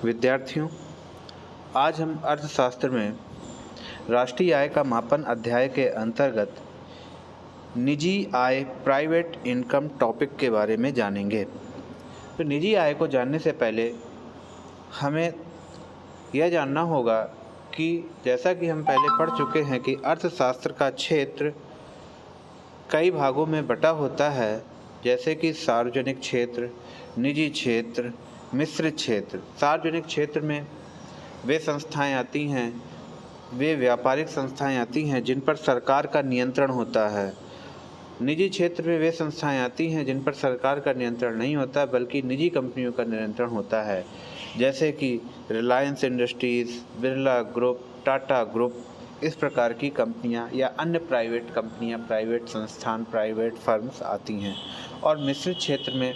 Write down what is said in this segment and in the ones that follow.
विद्यार्थियों, आज हम अर्थशास्त्र में राष्ट्रीय आय का मापन अध्याय के अंतर्गत निजी आय प्राइवेट इनकम टॉपिक के बारे में जानेंगे। तो निजी आय को जानने से पहले हमें यह जानना होगा कि जैसा कि हम पहले पढ़ चुके हैं कि अर्थशास्त्र का क्षेत्र कई भागों में बटा होता है, जैसे कि सार्वजनिक क्षेत्र, निजी क्षेत्र, मिश्रित क्षेत्र। सार्वजनिक क्षेत्र में वे संस्थाएं आती हैं, वे व्यापारिक संस्थाएं आती हैं जिन पर सरकार का नियंत्रण होता है। निजी क्षेत्र में वे संस्थाएं आती हैं जिन पर सरकार का नियंत्रण नहीं होता, बल्कि निजी कंपनियों का नियंत्रण होता है, जैसे कि Reliance industries, Birla group, Tata group, इस प्रकार की कंपनियां या अन्य प्राइवेट कंपनियां, प्राइवेट संस्थान, प्राइवेट फर्म्स आती हैं। और मिश्रित क्षेत्र में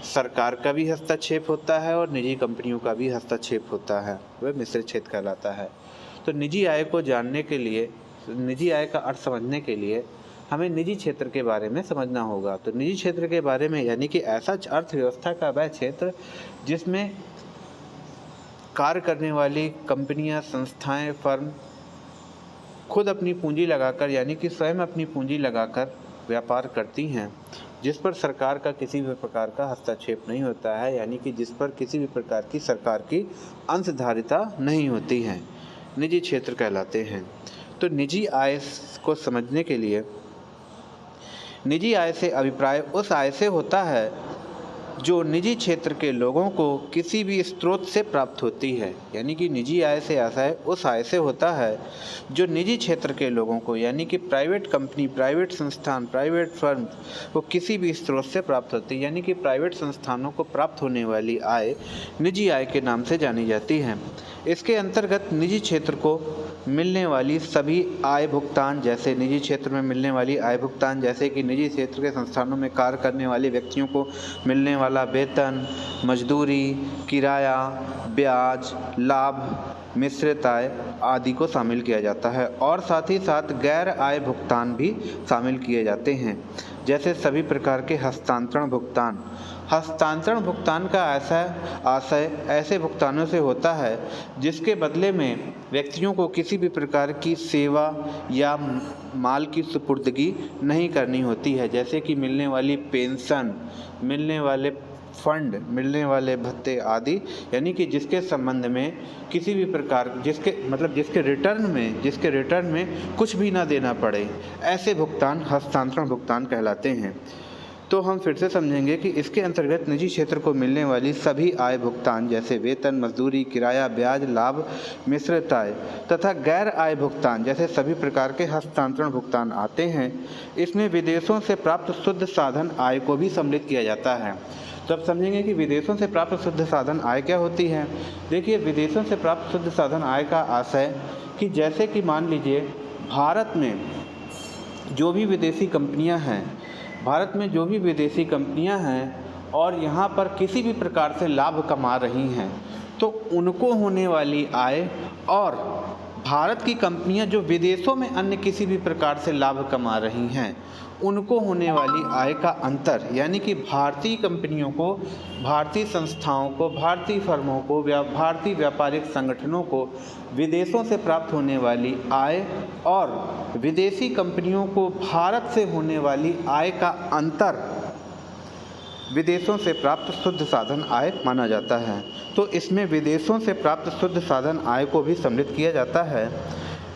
सरकार का भी हस्तक्षेप होता है और निजी कंपनियों का भी हस्तक्षेप होता है, वह मिश्रित क्षेत्र कहलाता है। तो निजी आय को जानने के लिए, निजी आय का अर्थ समझने के लिए हमें निजी क्षेत्र के बारे में समझना होगा। तो निजी क्षेत्र के बारे में यानी कि ऐसा अर्थव्यवस्था का वह क्षेत्र जिसमें कार्य करने वाली कंपनियां, संस्थाएं, फर्म खुद अपनी पूंजी लगाकर यानी कि स्वयं अपनी पूंजी लगाकर व्यापार करती हैं, जिस पर सरकार का किसी भी प्रकार का हस्तक्षेप नहीं होता है, यानी कि जिस पर किसी भी प्रकार की सरकार की अंशधारिता नहीं होती है, निजी क्षेत्र कहलाते हैं। तो निजी आय को समझने के लिए निजी आय से अभिप्राय उस आय से होता है जो निजी क्षेत्र के लोगों को किसी भी स्रोत से प्राप्त होती है। यानी कि निजी आय से आशय उस आय से होता है जो निजी क्षेत्र के लोगों को यानी कि प्राइवेट कंपनी, प्राइवेट संस्थान, प्राइवेट फर्म को किसी भी स्रोत से प्राप्त होती है। यानी कि प्राइवेट संस्थानों को प्राप्त होने वाली आय निजी आय के नाम से जानी जाती है। इसके अंतर्गत निजी क्षेत्र को मिलने वाली सभी आय भुगतान, जैसे निजी क्षेत्र में मिलने वाली आय भुगतान, जैसे कि निजी क्षेत्र के संस्थानों में कार्य करने वाले व्यक्तियों को मिलने वाला वेतन, मजदूरी, किराया, ब्याज, लाभ, मिश्रित आय आदि को शामिल किया जाता है। और साथ ही साथ गैर आय भुगतान भी शामिल किए जाते हैं, जैसे सभी प्रकार के हस्तांतरण भुगतान। हस्तांतरण भुगतान का आशय ऐसे भुगतानों से होता है जिसके बदले में व्यक्तियों को किसी भी प्रकार की सेवा या माल की सुपुर्दगी नहीं करनी होती है, जैसे कि मिलने वाली पेंशन, मिलने वाले फंड, मिलने वाले भत्ते आदि। यानी कि जिसके संबंध में किसी भी प्रकार जिसके रिटर्न में कुछ भी ना देना पड़े, ऐसे भुगतान हस्तांतरण भुगतान कहलाते हैं। तो हम फिर से समझेंगे कि इसके अंतर्गत निजी क्षेत्र को मिलने वाली सभी आय भुगतान, जैसे वेतन, मजदूरी, किराया, ब्याज, लाभ, मिश्रित आय तथा गैर आय भुगतान जैसे सभी प्रकार के हस्तांतरण भुगतान आते हैं। इसमें विदेशों से प्राप्त शुद्ध साधन आय को भी सम्मिलित किया जाता है। तो अब समझेंगे कि विदेशों से प्राप्त शुद्ध साधन आय क्या होती है। देखिए, विदेशों से प्राप्त शुद्ध साधन आय का आशय कि जैसे कि मान लीजिए भारत में जो भी विदेशी कंपनियां हैं और यहाँ पर किसी भी प्रकार से लाभ कमा रही हैं, तो उनको होने वाली आय और भारत की कंपनियां जो विदेशों में अन्य किसी भी प्रकार से लाभ कमा रही हैं, उनको होने वाली आय का अंतर, यानी कि भारतीय कंपनियों को, भारतीय संस्थाओं को, भारतीय फर्मों को, भारतीय व्यापारिक संगठनों को विदेशों से प्राप्त होने वाली आय और विदेशी कंपनियों को भारत से होने वाली आय का अंतर विदेशों से प्राप्त शुद्ध साधन आय माना जाता है। तो इसमें विदेशों से प्राप्त शुद्ध साधन आय को भी सम्मिलित किया जाता है।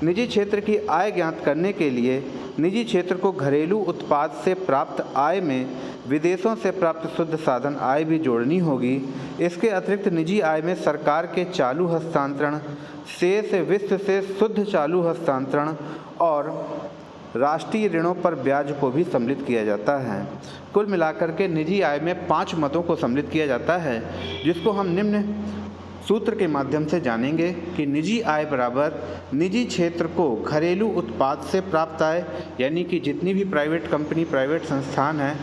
निजी क्षेत्र की आय ज्ञात करने के लिए निजी क्षेत्र को घरेलू उत्पाद से प्राप्त आय में विदेशों से प्राप्त शुद्ध साधन आय भी जोड़नी होगी। इसके अतिरिक्त निजी आय में सरकार के चालू हस्तांतरण, शेष वित्त से शुद्ध चालू हस्तांतरण और राष्ट्रीय ऋणों पर ब्याज को भी सम्मिलित किया जाता है। कुल मिलाकर के निजी आय में 5 मदों को सम्मिलित किया जाता है, जिसको हम निम्न सूत्र के माध्यम से जानेंगे कि निजी आय बराबर निजी क्षेत्र को घरेलू उत्पाद से प्राप्त आय, यानी कि जितनी भी प्राइवेट कंपनी, प्राइवेट संस्थान है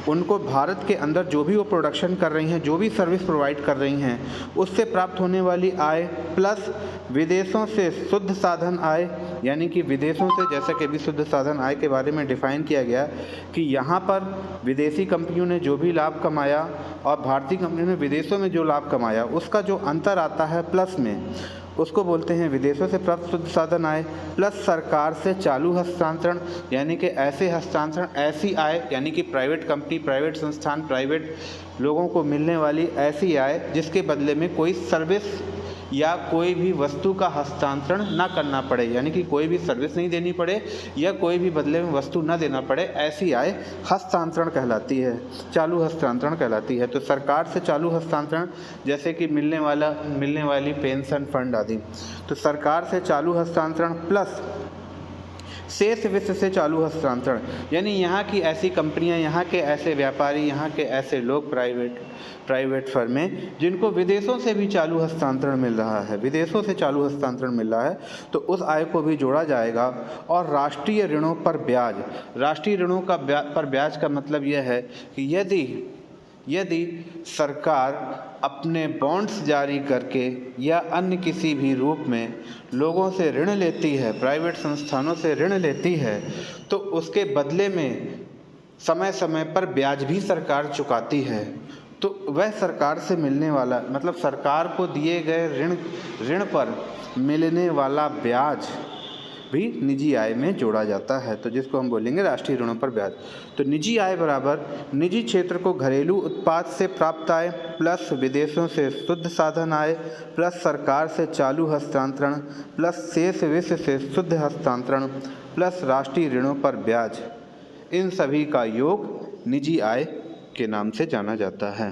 उनको भारत के अंदर जो भी वो प्रोडक्शन कर रही हैं, जो भी सर्विस प्रोवाइड कर रही हैं, उससे प्राप्त होने वाली आय प्लस विदेशों से शुद्ध साधन आय, यानी कि विदेशों से, जैसा कि अभी शुद्ध साधन आय के बारे में डिफ़ाइन किया गया कि यहाँ पर विदेशी कंपनियों ने जो भी लाभ कमाया और भारतीय कंपनियों ने विदेशों में जो लाभ कमाया, उसका जो अंतर आता है प्लस में, उसको बोलते हैं विदेशों से प्राप्त शुद्ध साधन आय प्लस सरकार से चालू हस्तांतरण, यानी कि ऐसे हस्तांतरण, ऐसी आय, यानी कि प्राइवेट कंपनी, प्राइवेट संस्थान, प्राइवेट लोगों को मिलने वाली ऐसी आय जिसके बदले में कोई सर्विस या कोई भी वस्तु का हस्तांतरण ना करना पड़े, यानी कि कोई भी सर्विस नहीं देनी पड़े या कोई भी बदले में वस्तु ना देना पड़े, ऐसी आय हस्तांतरण कहलाती है, चालू हस्तांतरण कहलाती है। तो सरकार से चालू हस्तांतरण जैसे कि मिलने वाली पेंशन फंड आदि, तो सरकार से चालू हस्तांतरण प्लस शेष वित्त से चालू हस्तांतरण, यानी यहाँ की ऐसी कंपनियाँ, यहाँ के ऐसे व्यापारी, यहाँ के ऐसे लोग, प्राइवेट फर्में जिनको विदेशों से भी चालू हस्तांतरण मिल रहा है, विदेशों से चालू हस्तांतरण मिल रहा है, तो उस आय को भी जोड़ा जाएगा। और राष्ट्रीय ऋणों पर ब्याज, राष्ट्रीय ऋणों पर ब्याज का मतलब यह है कि यदि सरकार अपने बॉन्ड्स जारी करके या अन्य किसी भी रूप में लोगों से ऋण लेती है, प्राइवेट संस्थानों से ऋण लेती है, तो उसके बदले में समय समय पर ब्याज भी सरकार चुकाती है। तो वह सरकार से मिलने वाला, मतलब सरकार को दिए गए ऋण पर मिलने वाला ब्याज भी निजी आय में जोड़ा जाता है, तो जिसको हम बोलेंगे राष्ट्रीय ऋणों पर ब्याज। तो निजी आय बराबर निजी क्षेत्र को घरेलू उत्पाद से प्राप्त आय प्लस विदेशों से शुद्ध साधन आय प्लस सरकार से चालू हस्तांतरण प्लस शेष वित्त से शुद्ध हस्तांतरण प्लस राष्ट्रीय ऋणों पर ब्याज, इन सभी का योग निजी आय के नाम से जाना जाता है।